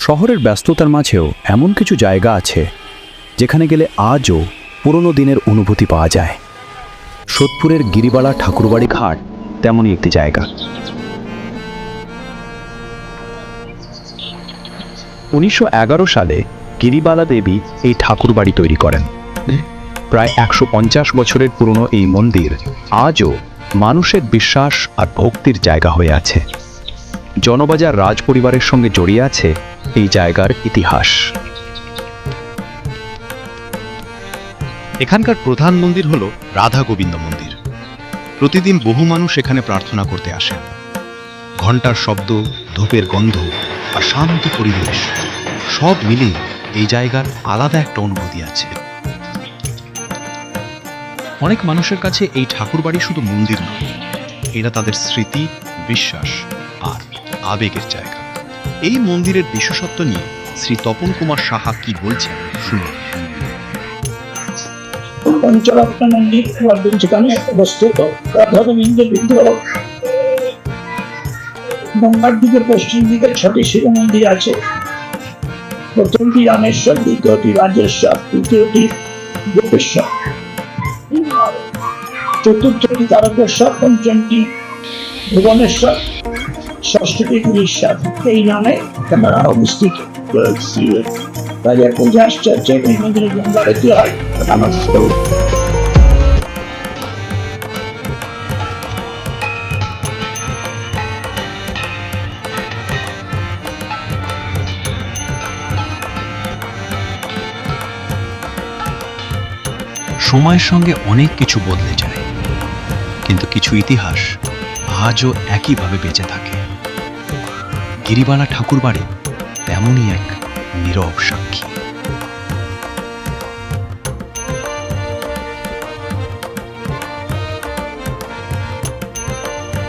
শহরের ব্যস্ততার মাঝেও এমন কিছু জায়গা আছে যেখানে গেলে আজও পুরনো দিনের অনুভূতি পাওয়া যায়। সোদপুরের গিরিবালা ঠাকুরবাড়ি ঘাট তেমনই একটি জায়গা। 1911 সালে গিরিবালা দেবী এই ঠাকুরবাড়ি তৈরি করেন। প্রায় 150 বছরের পুরনো এই মন্দির আজও মানুষের বিশ্বাস আর ভক্তির জায়গা হয়ে আছে। জনবাজার রাজ পরিবারের সঙ্গে জড়িয়ে আছে এই জায়গার ইতিহাস। এখানকার প্রধান মন্দির হল রাধা গোবিন্দ মন্দির। প্রতিদিন বহু মানুষ এখানে প্রার্থনা করতে আসেন। ঘণ্টার শব্দ, ধূপের গন্ধ আর শান্ত পরিবেশ সব মিলে এই জায়গার আলাদা একটা অনুভূতি আছে। অনেক মানুষের কাছে এই ঠাকুরবাড়ি শুধু মন্দির নয়, এটা তাদের স্মৃতি, বিশ্বাস আর আবেগের জায়গা। এই মন্দিরের বিশেষত্ব নিয়ে শ্রী তপন কুমার সাহা কি বলছেন শুনুন। পঞ্চরত্ন মন্দির যেখানে অবস্থিত রাধা গোবিন্দ বিগ্রহ। গঙ্গার দিকে পশ্চিম দিকে 6টি শিব মন্দির আছে। প্রথমটি রামেশ্বর, দ্বিতীয়টি রাজেশ্বর, তৃতীয়টি গোপেশ্বর, চতুর্থটি তারকেশ্বর, পঞ্চমটি ভুবনেশ্বর, ষষ্ঠটি গিরিশ্বর। এই নামে তারা অবস্থিত। রাজার পূজা আশ্চর্য এই মন্দিরে গঙ্গা আরতি হয়। সময়ের সঙ্গে অনেক কিছু বদলে যায়, কিন্তু কিছু ইতিহাস আজও একইভাবে বেঁচে থাকে। গিরিবালা ঠাকুরবাড়ি তেমনই এক নীরব সাক্ষী।